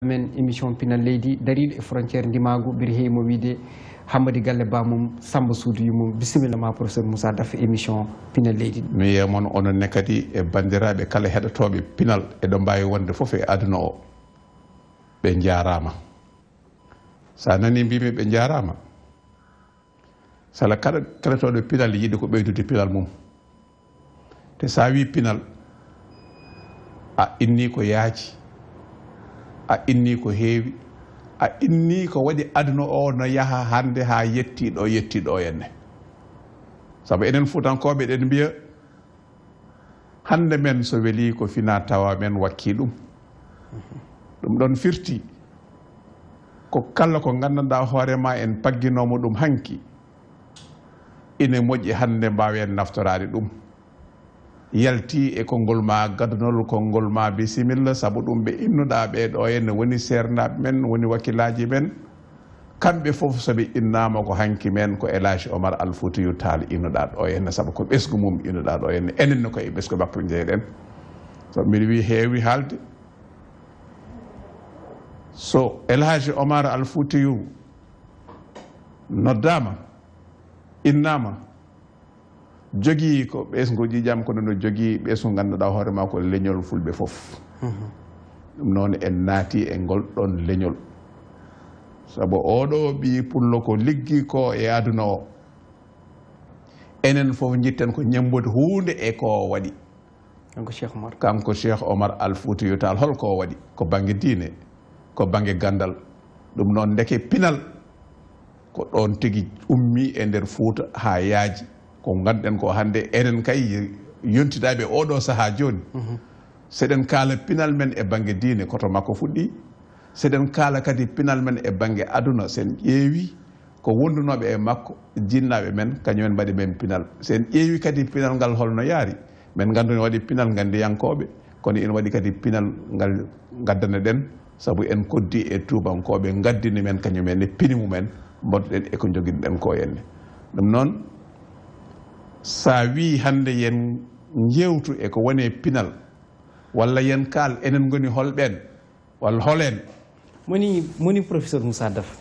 men émission pinal leydi dariɗo e frontiére ndimagu biri heymo wiide Hammady Galle Ba mum Samba Soudou mum bisimilla ma professeur Moussa Daf émission pinal leydi mi yiyamon onon ne kadi e bandiraɓe kala heɗotoɓe pinal eɗo mbawi wonde foof e aduna o ɓe jarama sa nani mbimi ɓe jarama sala kala keɗotoɗo pinal yiiɗi ko ɓeydude pinal mum te sa wi pinal a inni ko yaaji a inni ko heewi a inni ko waɗi aduna o no yaha hande ha yettiɗo henne saabu enen fuutankoɓe eɗen mbiya hande men so weeli ko fina tawa men wakki ɗum ɗon firti ko kala ko gandanɗa hoorema en pagginomo ɗum hanki ine moƴƴi hande mbawen naftorade ɗum yalti e konngol ma gadunol konngol ma bisimilla saabu ɗum ɓe innuɗa ɓeɗo henne woni sernaɓe men woni wakkilaji men kamɓe foof soɓe innama ko hanki men ko Elhaji Omar Al Foutiyou Tall innuɗa ɗo henne saabu ko ɓesgu mum innuɗa ɗo henne enenne koye ɓesgu makko jeyɗen so mbiɗa wi heewi haalde so Elhaji Omar Al Foutiyou noddama innama jogii ko ɓesgu ƴiƴam kono no jogii ɓesgu ganduɗa hoorema ko leñol fulɓe fof ɗum noon en naati e ngol ɗon leñol saabu oɗo ɓi pullo ko liggi ko e aduna o enen fof jitten ko ñambude hunde e ko waɗi kanko Cheikh Omar Al Foutiyou Tall holko waɗi ko banggue diine ko banggue gandal ɗum noon ndeke pinal ko ɗon tigui ummi e nder Fouta ha yaaji ko ganduɗen ko hande enen kay yontidaɓe oɗo saaha joni seɗen kaala pinal men e banggue diine koto makko fuɗɗi seɗen kaala kadi pinal men e banggue aduna sen ƴeewi ko wondunoɓe e makko jinnaɓe men kañumen mbaɗi men pinal sen ƴeewi kadi pinal ngal holno yaari men gandu ne waɗi pinal gandiyankoɓe kono ina waɗi kadi pinal ngal gaddana ɗen saabu en koddi e tubankoɓe gaddini men kañumen e pini mumen mbaɗuɗen eko joguiɗen ko henne ɗum noon sa wi hande yen jewtu e ko woni pinal walla yen kaal enen goni holɓen walla holen moni professeur Moussa Daf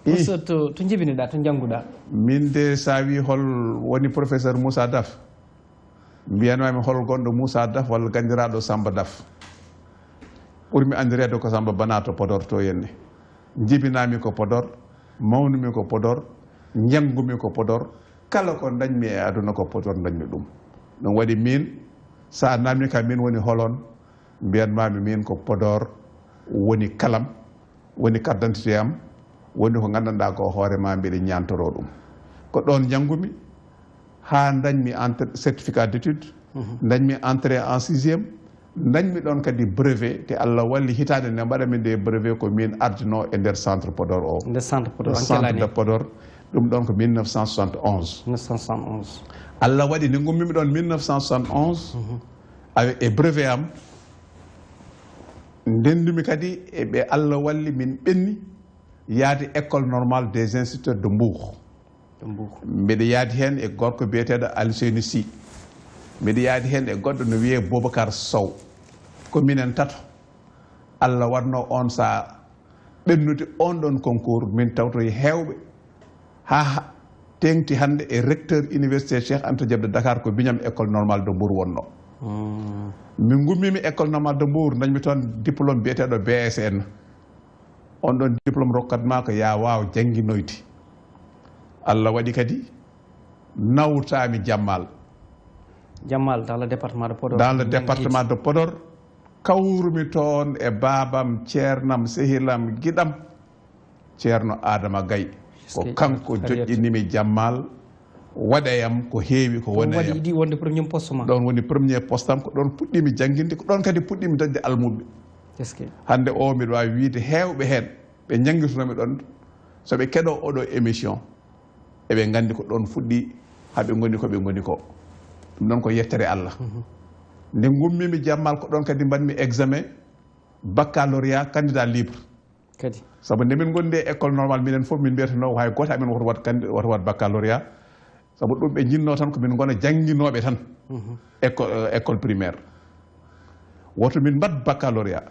professeur to jibiniɗa to jangguɗa min de sa wi hol woni professeur Moussa Daf mbiyanmami hol gonɗo Moussa Daf walla gandiraɗo Samba Daf ɓurmi andirede ko Samba Bana to Podor to henne jibinami ko Podor mawnumi ko Podor jangumi ko Podor kala ko dañmi e aduna ko Podor dañmi ɗum ɗum waɗi min sa namni kam min woni holon mbiyanmami min ko Podor woni kalam woni carte d'identité am woni ko gandanɗa ko hoorema mbiɗa ñantoro ɗum ko ɗon janggumi ha dañmi certificat d'étude dañmi entré en 6e dañmi ɗon kadi brevet te Allah walli hitande nde mbaɗami nde brevet ko min ardino e nder centre Podor o centre de Podor ɗum ɗon ko 1971 Allah waɗi nde gummimi ɗon 1971 e brevet am ndendumi kadi e ɓe Allah walli min ɓenni yaade école normale des instituteurs de Mbour mbiɗa yaadi hen e gorko biyeteɗo Alseyni Sy mbiɗa yaadi hen e goɗɗo no wiye Boubacar Sow ko minen tato Allah watno on sa ɓennude on ɗon concours min tawtoye hewɓe ha tengti hande e recteur université Cheikh Anta Diop de Dakar ko biñam école normale de Mbour wonno min gummimi école normale de Mbour dañmi toon diplôme biyeteɗo BSN on ɗon diplôme rokkatma ko ya waw jangginoyde Allah waɗi kadi nawtami Jammal dans le département de Podor dans le département de Podor kawrumi toon e babam ceernam sehilam giɗam ceerno Adama Gaye ko kanko joƴƴinimi Jammal waɗayam ko heewi ko wonayam waɗi wonde premier poste ma ɗon woni premier poste am ko ɗon puɗɗimi jangginde ko ɗon kadi puɗɗimi dañde almuɓe hande o mbiɗa wawi wiide hewɓe hen ɓe janggitonomi ɗon soɓe keɗo oɗo émission eɓe gandi ko ɗon fuɗɗi haɓe goni koɓe goni ko ɗum noon ko yettere Allah nde gummimi Jammal ko ɗon kadi mbanmi examen baccalauréat candidat libre kadi saabu nde min gondi e école normale minen foof min mbiyatano hay goto amen woto wat baccalauréat saabu ɗum ɓe jinno tan komin gona jangginoɓe tan école primaire woto min mbat baccalauréat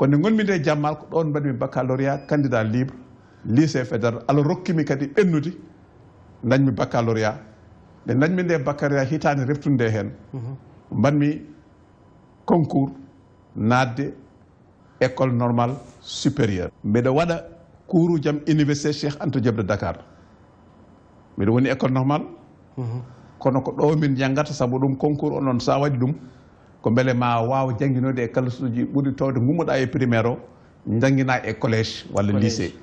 kono gonmi nde jammal ko ɗon mbaɗmi baccalauréat candidat libre lycée fédéral Allah rokkimi kadi ɓennude dañmi baccalauréat nde dañmi nde baccalauréat hitande reftude hen mbanmi concours nadde école normale supérieure mbeɗa waɗa cours jam université Cheikh Anta Diop de Dakar mbeɗa woni école normale kono ko ɗo min janggata saabu ɗum concours onon sa waɗi ɗum ko beele ma wawa jangguinode e kalasuji ɓuuri towde gummoɗa e primaire o jangguina e collège walla lycée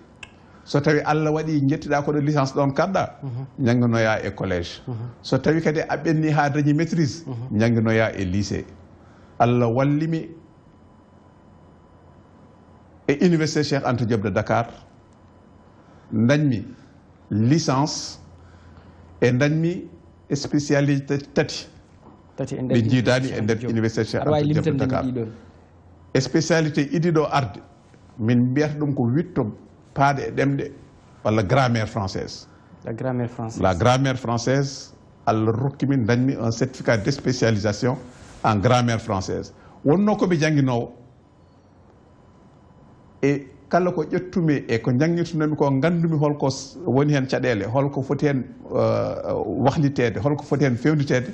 so tawi Allah waɗi jettiɗa koɗo licence ɗon kaɗɗa jangguinoya e collège so tawi kadi a ɓenni ha dañi maîtrise jangguinoya e lycée Allah wallimi e université Cheikh Anta Diop de Dakar dañmi licence e dañmi spécialité tati ɓe jiidani e nder université Cheikh Anta Diop de Dakar spécialité idiɗo arde min mbiyata ɗum ko witto paade e ɗemɗe walla grammaire française la grammaire française Allah rokki min dañmi un certificat de spécialisation en grammaire française wonno koɓe jangguinowo e kala ko ƴettumi e ko jangguirtunomi ko gandumi holko woni hen caɗele holko foti hen wahlitede holko foti hen fewnitede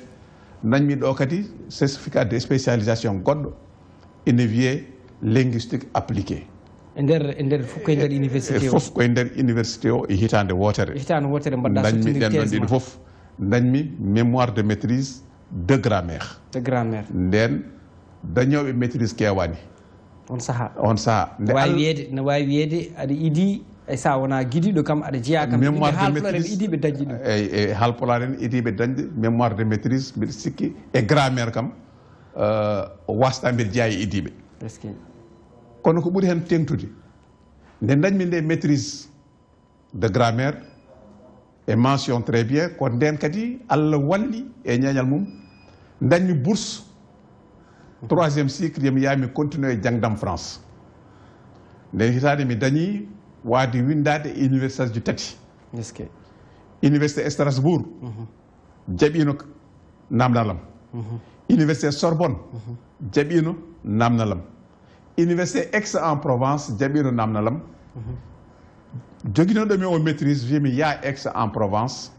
dañmi ɗo kadi certificat de spécialisation goɗɗo ene wiye linguistique appliqué e nder fof koye nder université fof koye nder université o e hitande wotere dañmi ɗen ɗon ɗiɗi fof dañmi mémoire de maîtrise de grammaire nden dañoɓe maîtrise kewani on saaha nde ne wawi wiyede aɗa idi e sa wona guidiɗo kam aɗa jeeya kam haalpulaar en idiɓe dañƴi ɗum e haalpulaar en idiɓe dañde mémoire de maîtrise mbiɗa sikki e grammaire kam wasta mbiɗa jeeya e idiɓe kono ko ɓuri hen tengtude nde dañmi nde maîtrise de grammaire et mention très bien ko nden kadi Allah walli e ñañal mum dañmi bourse 3e cycle yemi yami continuer e jangdam France nden hitande mi dañi wadi windade e université ji tati université Strasbourg jaɓino namdalam université Sorbonne jaɓino namdalam université Aix-en-Provence jaɓino namdalam joguinoɗomi o maîtrise wimi ya Aix-en-Provence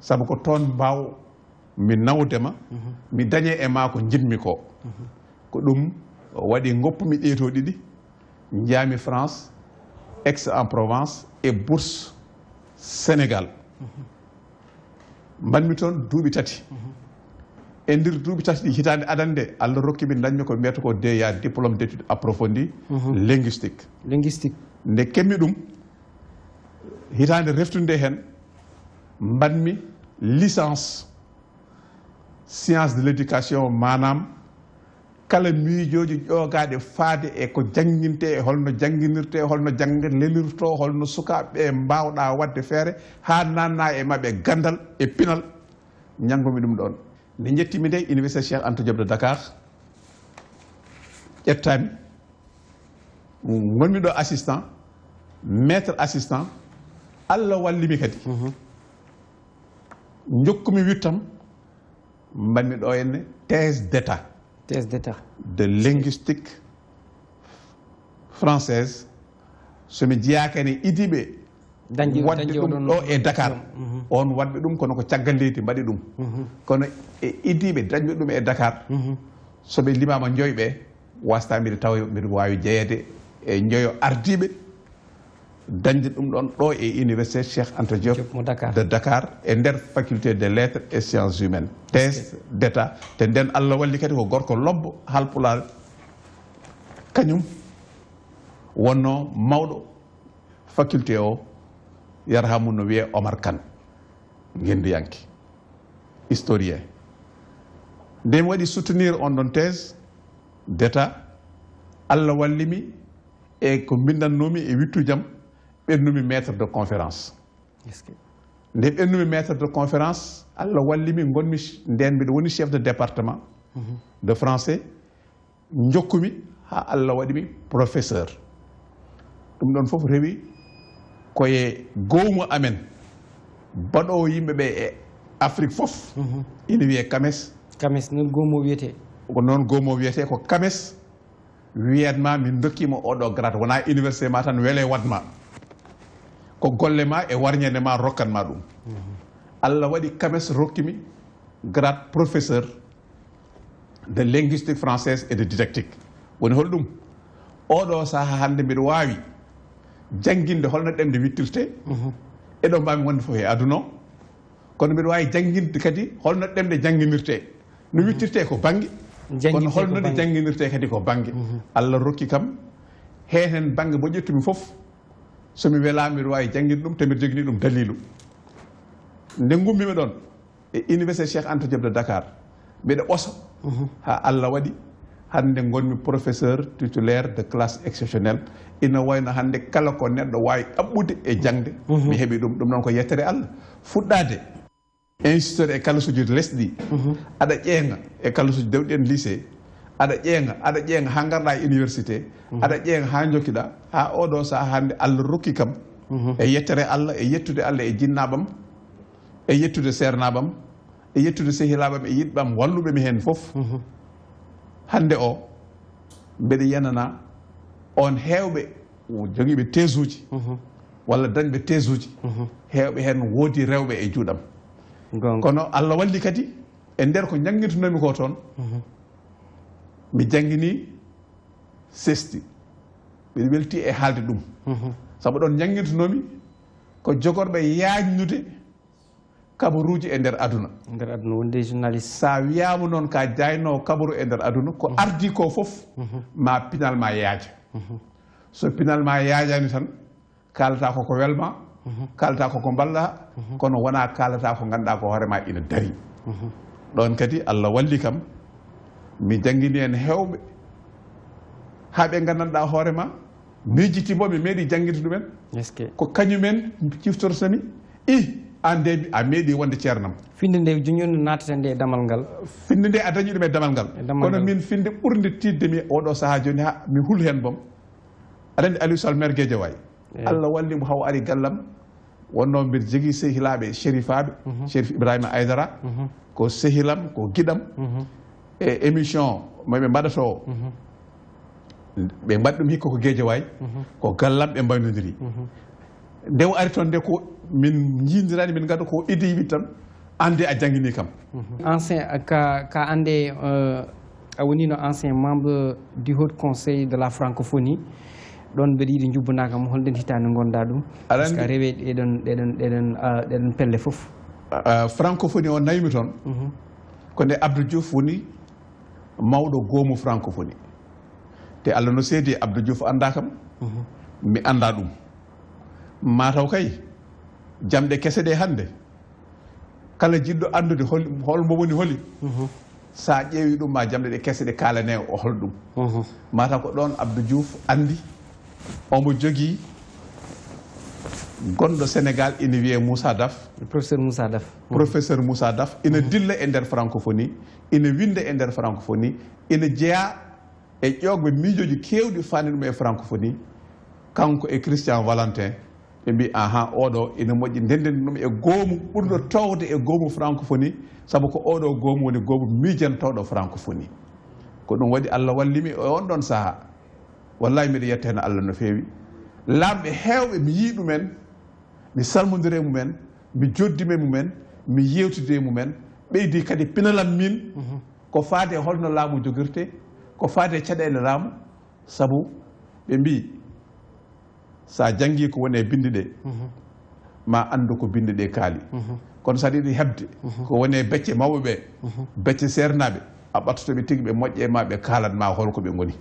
saabu ko toon mbaw mi nawdema mi dañe e ma ko jinmi ko ɗum waɗi goppumi ɗeeto ɗiɗi jaami France Aix-en-Provence e bourse Sénégal mbanmi toon duuɓi tati e ndir duuɓi tati ɗi hitande adande Allah rokki min dañmi ko mbiyata ko DEA diplôme d'études approfondies linguistique nde kemmi ɗum hitande reftude hen mbanmi licence science de l'éducation manam kala miijoji ƴoogaɗe faade e ko jangguinte e holno jangguinirte holno lelirto holno sukaɓe mbawɗa wadde feere ha nanna e mabɓe gandal e pinal ñangomi ɗum ɗon nde jettimi nde université Cheikh Anta Diop de Dakar ƴettami gonmi ɗo assistant maître assistant Allah wallimi kadi jokkumi wittam mbanmi ɗo henne thèse d'état de linguistique française somi jeyakane idiɓe wadde ɗum ɗo e Dakar on wadɓe ɗum kono ko caggal leydi mbaɗi ɗum kono e idiɓe dañɓe ɗum e Dakar soɓe limama joyɓe wasta mbiɗa tawa mbiɗa wawi jeyede e joyo ardiɓe dañde ɗum ɗon ɗo e université Cheikh Anta Diop de Dakar e nder faculté des lettres et sciences humaines thèse d'état te nden Allah walli kadi ko gorko lobbo halpulaar kañum wonno mawɗo faculté o yarhamum no wiye Omar Kane gendiyanke historien nde mi waɗi soutenir on ɗon thèse d'état Allah wallimi e ko mbindannomi e wittujam ɓennumi maître de conférence nde ɓennumi maître de conférence Allah wallimi gonmi nden mbiɗa woni chef de département de français jokkumi ha Allah waɗimi professeur ɗum ɗon fof rewi koye gowmu amen baɗowo yimɓeɓe e Afrique fof ina wiye Kames noon gomo wiyete ko noon gomo wiyete ko Kames wiyatma min dokkima oɗo grade wona université ma tan weele watma ko golle ma e warñede ma rokkanma ɗum Allah waɗi kames rokkimi grade professeur de linguistique française et de didactique woni holɗum oɗo saha hande mbiɗa wawi jangguinde holno ɗemde wittirte eɗo mbami wonde fof e aduna o kono mbiɗa wawi jangguinde kadi holno ɗemde jangguinirte no wittirte ko banggue kono holno ɗe jangguinirte kadi ko banggue Allah rokki kam hen banggue mo ƴettumi foof somi welama mbiɗa wawi jangguinde ɗum te mbiɗa jogini ɗum dalilu nde gummimi ɗon e université Cheikh Anta Diop de Dakar mbiɗa ɓosa ha Allah waɗi hande gonmi professeur titulaire de classe exceptionnelle ina wayno hande kala ko neɗɗo wawi ɗaɓɓude e jangde mi heeɓi ɗum ɗum noon ko yettere Allah fuɗɗade instituteur e kalasuji lesɗi aɗa ƴeeŋa e kalasuji dewɗi en lycée aɗa ƴeeŋa ha garɗa e université aɗa ƴeeŋa ha jokkiɗa ha oɗo saha hande Allah rokki kam e yettere Allah e yettude Allah e jinnaɓam e yettude sernaɓam e yettude sehilaɓam e yiɗɓam walluɓemi hen foof hande o mbeɗa yanana on hewɓe joguiɓe thèse uji walla dañɓe thèse uji hewɓe hen woodi rewɓe e juuɗam kono Allah walli kadi e nder ko jangguintonomi ko toon mi jangguini sesti mbiɗa welti e haalde ɗum saabu ɗon jangguintonomi ko jogorɓe yajnude kabaruji e nder aduna wonde journaliste sa wiyama noon ka jayno kabaru e nder aduna ko ardi ko foof ma pinal ma yaaja so pinal ma yaajani tan kalata koko welma kalata koko balla kono wona kalata ko ganduɗa ko hoorema ina dari ɗon kadi Allah walli kam mi jangguini en hewɓe haaɓe gandanɗa hoorema mijitimomi meeɗi jangguide ɗumen ko kañumen ciftortami ande a meeɗi wonde ceernam finde nde joni natata nde e damal ngal finde nde a dañi ɗum e damal ngal kono min finde ɓurde tidde mi oɗo saaha joni ha mi hul hen boom aɗa andi Aliou Sall maire Guédiawaye Allah wallimo haw ari gallam wonno mbiɗa jogui sehilaɓe shérifaɓe Chérif Ibrahima Aydara ko sehilam ko guiɗam e émission moɓe mbaɗato ɓe mbaɗi ɗum hikka ko Guédiawaye ko gallam ɓe mbaynodiri nde o ari toon nde ko min jindirani min gadda ko idi yiɓi tan ande a jangguini kam ancien ka ande a wonino ancien membre du haut conseil de la francophonie ɗon mbeɗa yiiɗi jubbunakam holden hitande gonɗa ɗum par ce que a rewe ɗeɗon pelle foof francophonie o naymi toon ko nde Abdou Diouf woni mawɗo goomu francophonie te Allah no seedi Abdou Diouf anda kam mi anda ɗum mataw kay jamɗe kese ɗe hande kala jiɗɗo andude holmo woni holi sa ƴeewi ɗum ma jamɗe ɗe kese ɗe kalane o holɗum mataw ko ɗon Abdou Diouf andi omo jogui gonɗo Sénégal ina wiye Moussa Daf professeur Moussa Daf ina dilla e nder francophonie ina winda e nder francophonie ina jeeya e ƴogɓe miijoji kewɗi fani ɗum e francophonie kanko e Christian Valentin ɓe mbi ahan oɗo ina moƴƴi ndenden ɗum e goomu ɓurɗo towde e goomu francophonie saabu ko oɗo goomu woni goomu miijantoɗo francophonie ko ɗum waɗi Allah wallimi e on ɗon saaha wallahi mbiɗa yetta hen Allah no feewi lamɓe hewɓe mi yii ɗumen mi salmodiri e mumen mi joddime mumen mi yewtide mumen ɓeydi kadi pinalam min ko faade holno laamu jogirte ko faade caɗele laamu saabu ɓe mbi sa jangi ko woni e binde ɗe ma andu ko binde ɗe kaali kono sa ɗiɗi hebde ko woni e becce mawɓe ɓe becce sernaɓe a ɓattotoɓe tigui ɓe moƴƴe ma ɓe kalanma holko ɓe goni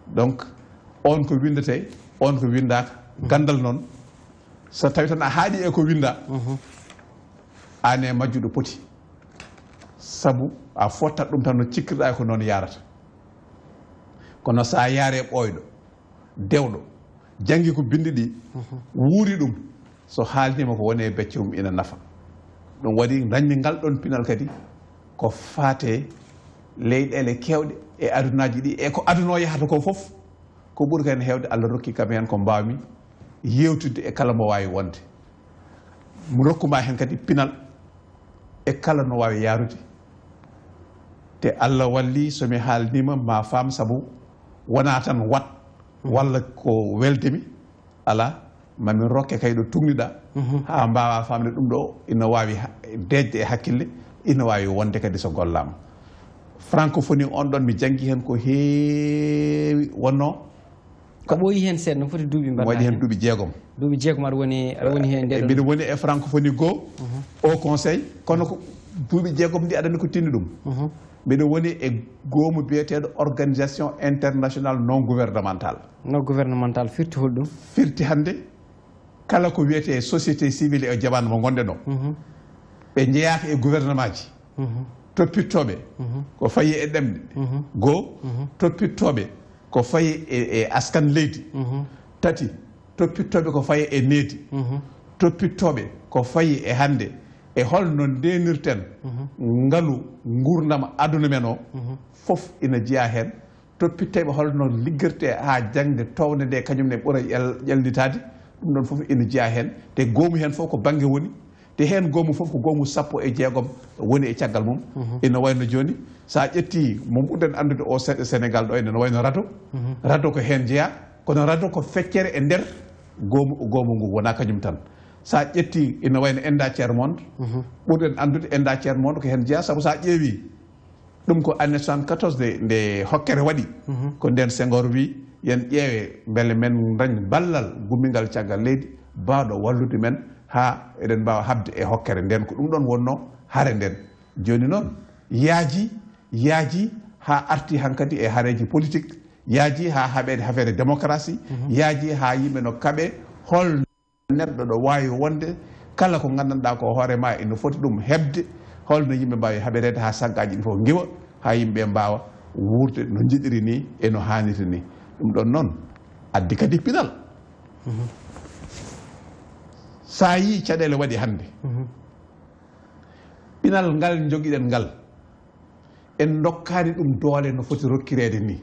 donc on ko windete on ko windaka gandal noon so tawi tan a haaɗi e ko winda ane majjuɗo poti saabu a fottat ɗum tan no cikkirɗa ko noon yarata kono sa yaare ɓoyɗo dewɗo jangi ko bindi ɗi wuuri ɗum so haalnima ko woni e becce mum ina nafa ɗum waɗi dañmi ngal ɗon pinal kadi ko faate leyɗele kewɗe e adunaji ɗi e ko aduna o yahata ko foof ko ɓuuri ken hewde Allah rokki kam hen ko mbawmi yewtidde e kala mo wawi wonde mo rokkuma hen kadi pinal e kala no wawi yarude te Allah walli somi haalnima ma faam saabu wona tan wat walla ko weldemi ala mami rokke kay ɗo tugniɗa ha mbawa famde ɗum ɗo ina wawi deejde e hakkille ina wawi wonde kadi so gollama francophonie on ɗon mi janggi hen ko heewi wonno ko ɓooyi hen seeɗa no foti duuɓi mbaɗa waɗi hen duuɓi jeegom aɗa woni hen nde mbiɗa woni e francophonie goo au conseil kono ko duuɓi jeegom ndi aɗani ko tinni ɗum mbiɗa woni e goomu biyeteɗo organisation internationale non gouvernemental firti holɗum firti hannde kala ko wiyete société civile e jaɓano mo gonɗen o ɓe jeeyaka e gouvernement ji toppittoɓe ko fayi e ɗemɗe goo toppittoɓe ko fayi e askan leydi tati toppittoɓe ko fayi e needi toppittoɓe ko fayi e hannde e holno ndenirten ngalu gurdam aduna men o fof ina jeeya hen toppitteɓe holno liggirte ha jangde towde nde kañumne ɓuura ƴellitade ɗum ɗon fof ina jeeya hen te goomu hen fof ko banggue woni te hen goomu fof ko goomu 16 woni e caggal mum ina wayno joni sa ƴetti mo ɓurɗen andude o Sénégal ɗo ene wayno radio ko hen jeeya kono radio ko feccere e nder goomu ngu wona kañum tan sa ƴetti ina wayno enda tiers monde ɓurɗen andude enda tiers monde ko hen jeeya saabu sa ƴeewi ɗum ko année 74 nde hokkere waɗi ko nden Senghor wi yen ƴeewe beele men dañ ballal gummigal caggal leydi bawɗo wallude men ha eɗen mbawa habde e hokkere nden ko ɗum ɗon wonno haare nden joni noon yaaji ha arti hankkadi e haareji politique yaaji ha haɓede affaire démocratie yaaji ha yimɓe no kaɓe hol neɗɗo ɗo wawi wonde kala ko gandanɗa ko hoorema ene foti ɗum hebde holno yimɓe mbawi haɓerede ha saggaji ɗi fof giwa ha yimɓe mbawa wurde no jiɗiri ni e no hanniri ni ɗum ɗon noon addi kadi pinal sa yi caɗele waɗi hannde pinal ngal joguiɗen ngal en dokkani ɗum doole no foti rokkirede ni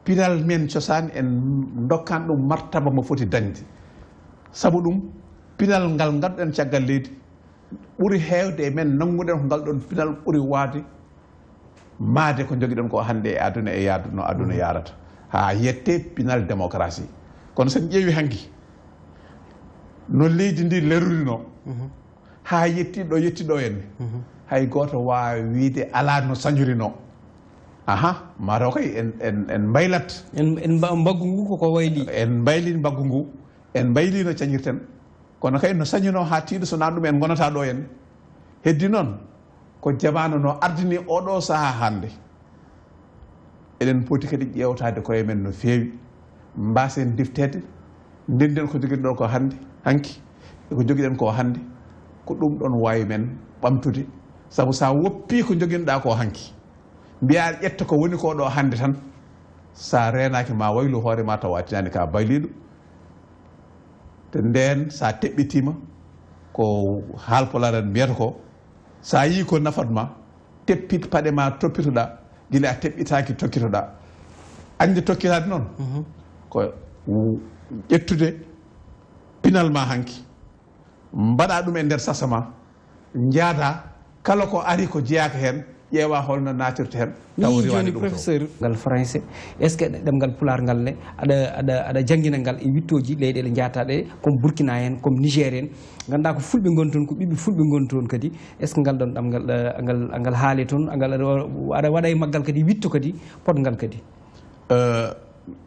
pinal men cosaan en dokkani ɗum martaba mo foti dañde sabu ɗum pinal ngal ganduɗen caggal leydi ɓuri heewde e men nannguɗen ko ngal ɗon pinal ɓuri waade maade ko joguiɗen ko hannde e aduna e no aduna yarata ha yette pinal démocratie kono sen ƴeewi hanki no leydi ndi lerurino ha yettiɗo henne hay goto wawi wiide ala no sañurino mataw kay en mbaylat en mbaggu ngu koko wayli en mbayli mbaggu ngu en mbayli no cañirten kono kay no sañuno ha tiiɗo sona ɗum en gonata ɗo henne heddi noon ko jamanu no ardini oɗo saaha hande eɗen poti kadi ƴewtade koye men no feewi mbasen diftede ndenden ko joguiɗen ɗo ko hande hanki ko joguiɗen ko hande ko ɗum ɗon wawi men ɓamtude saabu sa woppi ko joguinoɗa ko hanki mbiya ƴetta ko woni ko ɗo hande tan sa renaki ma waylu hoorema taw wattinani ka bayliɗo te nden sa teɓɓitima ko haalpulaar en mbiyata ko sa yi ko nafatma teppit paɗe ma toppitoɗa guila a teɓɓitaki tokkitoɗa andi tokkitade noon ko ƴettude pinal ma hanki mbaɗa ɗum e nder sasa ma jaada kala ko ari ko jeyaka hen ƴeewa holno natirta hen ni joni professeur ngal français est ce que ɗemgal pular ngal ne aɗa janggina ngal e wittoji leyɗele jataɗe comme Burkina en comme Niger en ganduɗa ko fulɓe goni toon ko ɓiɓɓe fulɓe goni toon kadi est ce que ngal ɗon ɗamgal ngal haali toon aɗa waɗa e maggal kadi witto kadi podgal kadi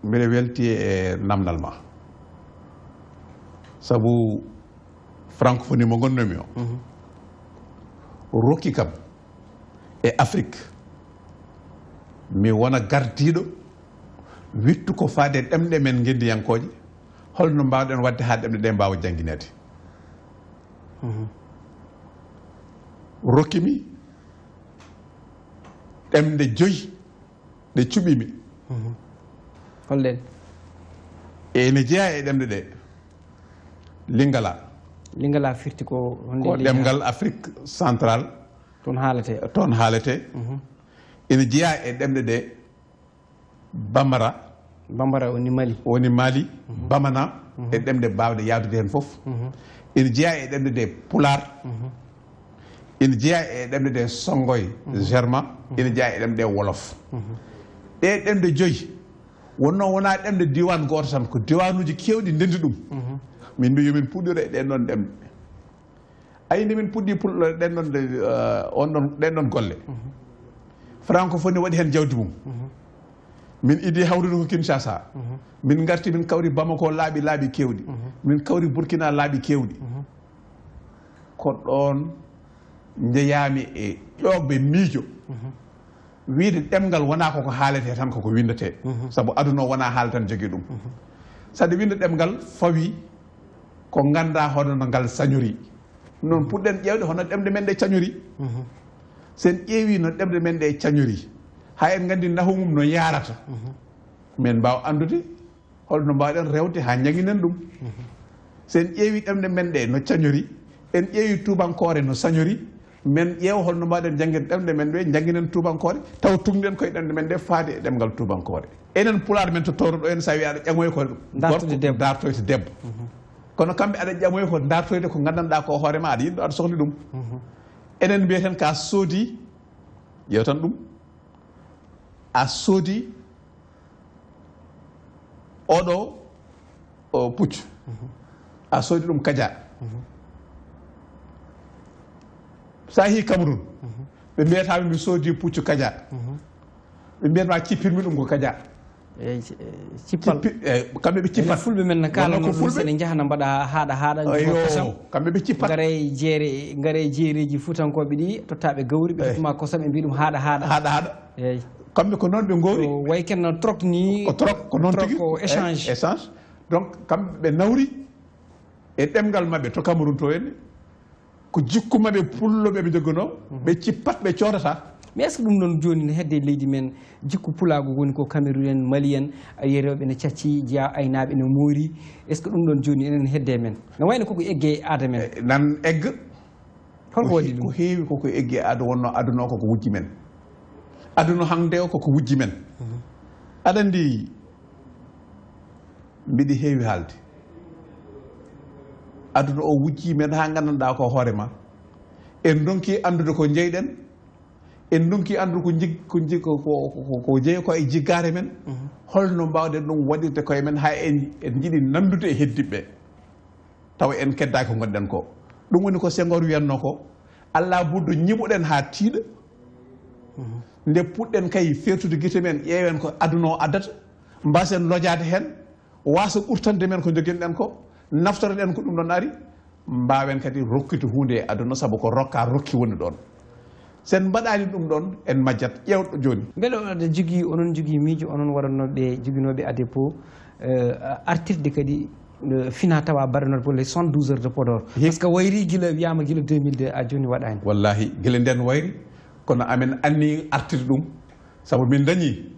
mbiɗa welti e namdal ma saabu francophonie mo gonnomi o rokki kam e Afrique mi wona gardiɗo wittu ko faade ɗemɗe men gendiyankoje holno mbawɗen wadde ha ɗemɗe ɗe mbawa jangguinede rokkimi ɗemɗe 5 ɗe cuɓimi holɗen ene jeeya e ɗemɗe ɗe Lingala firti ko ɗemgal Afrique central toon haalete ene jeeya e ɗemɗe ɗe Bambara woni Mali Bamana e ɗemɗe mbawɗe yaadude hen fof ene jeeya e ɗemɗe ɗe Pular ene jeeya e ɗemɗe ɗe Songoy Germain ene jeeya e ɗemɗe ɗe Wolof ɗe ɗemɗe 5 wonno wona ɗemde diwan goto tan ko diwanuji kewɗi ndendi ɗum min mbi yomin puɗɗore ɗen ɗon ɗemɗe ayi nde min puɗɗi pulɗore ɗen ɗon golle francophonie waɗi hen jawdi mum min idi hawrude ko Kinshasa min garti min kawri Bamako laaɓi kewɗi min kawri Burkina laaɓi kewɗi ko ɗon njeyami e ƴoɓɓe miijo wiide ɗemgal wona koko haalete tan koko windete saabu aduna o wona haala tan jogui ɗum sade winde ɗemgal fawi ko ganda hono ngal sañori noon puɗɗen ƴewde hono ɗemde men ɗe cañori sen ƴeewi no ɗemde men ɗe cañori ha en gandi nahu mum no yarata men mbaw andude holno mbawɗen rewde ha jangguinen ɗum sen ƴeewi ɗemde men ɗe no cañori en ƴeewi tubankore no sañori men ƴeewa holno mbawɗen jangguin ɗemde men ɗe jangguinen tubankore taw tungɗen koye ɗemde men ɗe faade e ɗemgal tubankore enen pulaar men to towruɗo en sa wi aɗa ƴamoy ko dartoyte debbo kono kamɓe aɗa ƴamoy ko dartoyde ko gandanɗa ko hoorema aɗa yiɗɗo aɗa sohli ɗum enen mbiyeten ka soodi ƴewtan ɗum a soodi oɗo puccu a soodi ɗum kadia sa yeehi Cameroun ɓe mbiyatami mi soodi puccu kadia ɓe mbiyatma cippirmi ɗum ko kadia cippal kamɓe ɓe cippat fulɓe men no kalano ɗum sene jahana mbaɗa haɗa kosam kamɓe ɓe cippat gare jeereji fuutankoɓe ɗi tottaɓe gawri ɓe tottuma kosam ɓe mbi ɗum haɗa eyyi kamɓe ko noon ɓe gowri way kenno troc ni ko noon tigui ko échange donc kamɓe ɓe nawri e ɗemgal mabɓe to Cameroun to henne ko jikku mabɓe pulloɓe ɓe joggono ɓe cippat ɓe codata mais est ce que ɗum ɗon joni ne hedde leydi men jikku pulago woni ko Cameroun en Mali en rewɓe ne cacci jeeya aynaɓe ne moori est ce que ɗum ɗon joni enen hedde men no wayno koko egge aada men nan egga holko waɗi ɗum ko heewi koko egge aada wonno aduna o koko wujji men aduna hande o koko wujji men aɗa andi mbiɗi heewi haalde aduna o wujji men ha gandanɗa ko hoorema en donki andude ko jeyɗen en donki andude ko jeeyi ko e jiggare men holno mbawɗen ɗum waɗirde koye men ha en jiiɗi nandude e heddiɓe taw en keddaki ko gonɗen ko ɗum woni ko Senghor wiyanno ko Allah buddo ñiɓuɗen ha tiiɗa nde puɗɗen kay fertude guite men ƴeewen ko aduna o addata mbasen lojade hen wasa ɓurtande men ko joguinɗen ko naftoroɗen ko ɗum ɗon ari mbawen kadi rokkiti hunde e aduna saabu ko rokki woni ɗon sen mbaɗani ɗum ɗon en majjat ƴewɗo joni beele oɗo jogui onon jogui miijo onon waɗanoɓe joguinoɓe ADEPO artirde kadi fina tawa baɗanode pour les 72 heures de Podor par ce que wayri guila wiyama guila 2002 a joni waɗani wallahi guila nden wayri kono amen anni artirde ɗum saabu min dañi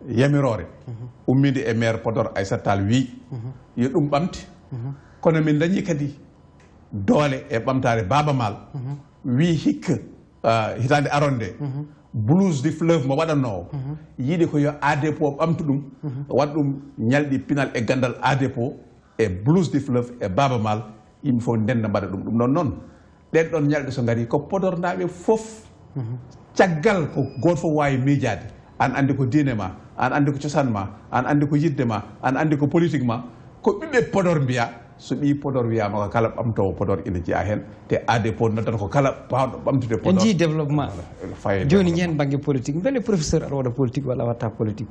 yamirore ummide e maire Podor Aissata Tall wi yo ɗum ɓamte kono min dañi kadi doole e ɓamtare Baba Maal wi hikka hitande aronde blues du fleuve mo waɗanno o yiiɗi ko yo ADEPO ɓamtu ɗum waɗa ɗum ñalɗi pinal e gandal ADEPO e blues du fleuve e Baba Maal yimɓe fof ndenda mbaɗa ɗum ɗum ɗon noon ɗen ɗon ñalɗe so ngari ko Podor naɓe fof caggal ko goto fof wawi miijade an andi ko diine ma an andi ko cosaan ma an andi ko yidde ma an andi ko politique ma ko ɓiɓɓe Podor mbiya so ɓi Podor wiyama ko kala ɓamtowo Podor ina jeeya hen te ADEPO noddata ko kala bawɗo ɓamtude Podor en jii développement joni ñen banggue politique beele professeur aɗa waɗa politique walla a watta politique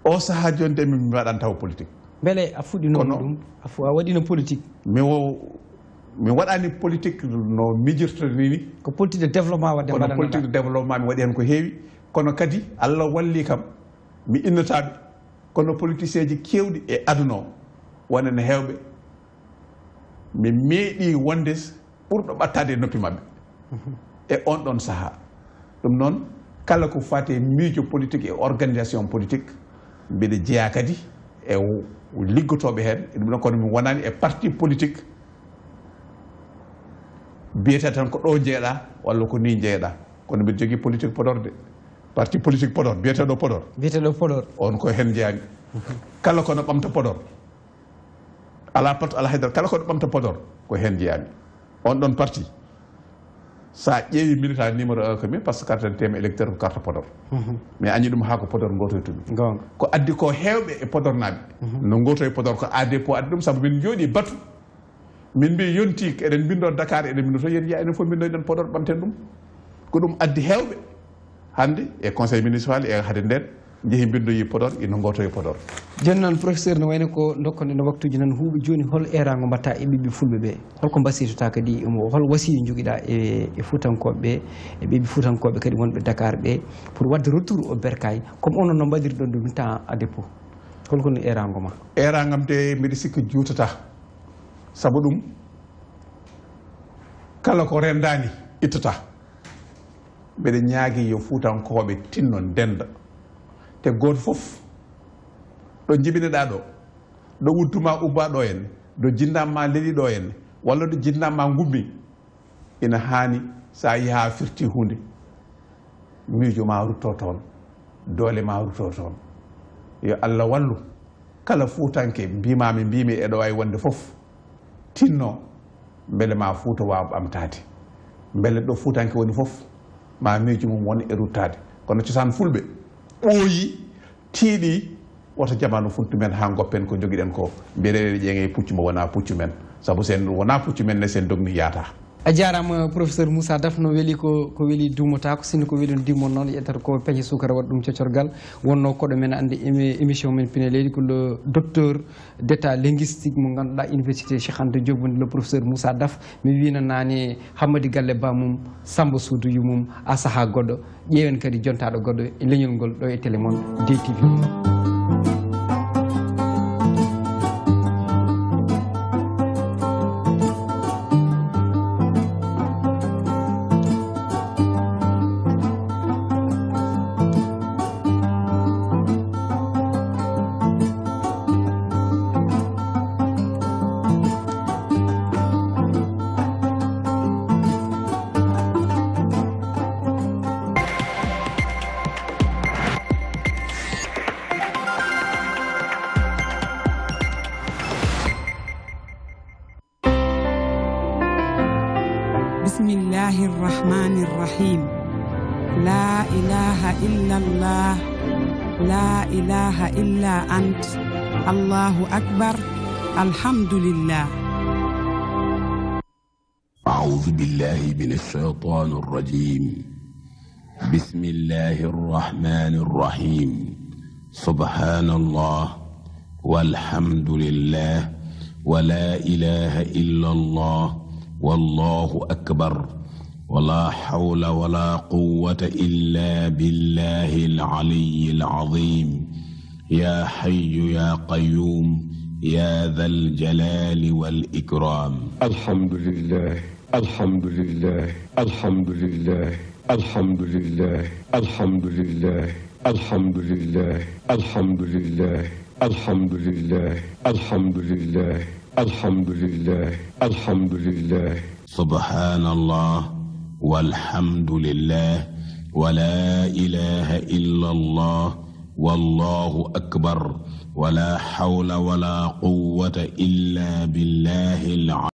o saaha joni de mi waɗan taw politique beele a fuɗɗinono ɗum a waɗino politique mi waɗani politique no mijirtoni ni ko politique de développement wadde kono politique de développement mi waɗi hen ko heewi kono kadi Allah walli kam mi innataɓe kono politicien ji kewɗi e aduna o wonene hewɓe mi meeɗi wonde ɓurɗo ɓattade e noppi mabɓe e on ɗon saaha ɗum noon kala ko fati miijo politique e organisation politique mbiɗa jeeya kadi e liggotoɓe hen ɗum ɗon kono mi wonani e parti politique biyete tan ko ɗo jeeɗa walla ko ni jeeɗa kono mbiɗa jogui politique Podor de parti politique Podor biyeteɗo Podor on ko hen jeeyami kala kono ɓamta Podor ala pat ala haydara kala kono ɓamta Podor ko hen jeeyami on ɗon parti sa ƴeewi militaire numéro 1 ko min par ce que carte d'identité électeur ko carte Podor mais añi ɗum ha ko Podor gotoytumi ko addi ko heewɓe e Podor naaɓe no goto e Podor ko ADP addi ɗum saabu min jooɗi batu min mbi yonti eɗen bindo Dakar eɗen bindo to yen jiya enen fof bindoyɗen Podor ɓamten ɗum ko ɗum addi heewɓe hande e conseil municipal e hade nden jeehi bindoyi Podor ino goto e Podor joni noon professeur no wayno ko dokkonde no waktuji nan huuɓi joni hol erago mbatta e ɓiɓɓe fulɓe ɓe holko mbasiytota kadi hol wasiyu joguiɗa e fuutankoɓe ɓe e ɓiɓɓe fuutankoɓe kadi wonɓe Dakar ɓe pour wadde retour au bercail comme onon no mbaɗirɗon ɗum temps à dépôt holko no erago ma eragam de mbiɗa sikka juutata saabu ɗum kala ko rendani ittata mbeɗa ñaagui yo fuutankoɓe tinno ndenda te goto fof ɗo jibineɗa ɗo wudduma ubba ɗo en ɗo jinnamma leeɗi ɗo en walla ɗo jinnamma gummi ina hani sa yaha firti hunde miijo ma rutto toon doole ma rutto toon yo Allah wallu kala fuutanke mbimi eɗo wawi wonde fof tinno beele ma fuuta wawa ɓamtade beele ɗo fuutanke woni fof ma miijo mum won e ruttade kono cosaan fulɓe ɓooyi tiiɗi woto jamanu funtu men ha goppen ko joguiɗen ko mbiɗeɗe ƴeeŋe puccu mo wona puccu men saabu sen wona puccu men ne sen dogni yaata a jarama professeur Moussa Daf no weeli ko weeli dumata ko sinno ko weeli no dimmon noon ƴettata ko peeje sukara waɗa ɗum coccorgal wonno koɗo men ande émission men pine leydi ko le docteur d' état linguistique mo ganduɗa université Cheikh Anta Diop woni le professeur Moussa Daf mi wino nane Hammadi Galle Ba mum Samba Soudou yu mum a saaha goɗɗo ƴeewen kadi jontaɗo goɗɗo e leñol ngol ɗo e télé moon DTV بسم الله الرحمن الرحيم لا إله إلا الله لا إله إلا أنت الله أكبر الحمد لله أعوذ بالله من الشيطان الرجيم بسم الله الرحمن الرحيم سبحان الله والحمد لله ولا إله إلا الله والله أكبر ولا حول ولا قوة إلا بالله العلي العظيم يا حي يا قيوم يا ذا الجلال والإكرام الحمد لله الحمد لله الحمد لله الحمد لله الحمد لله الحمد لله الحمد لله الحمد لله الحمد لله الحمد لله الحمد لله سبحان الله والحمد لله ولا إله إلا الله والله أكبر ولا حول ولا قوة إلا بالله العظيم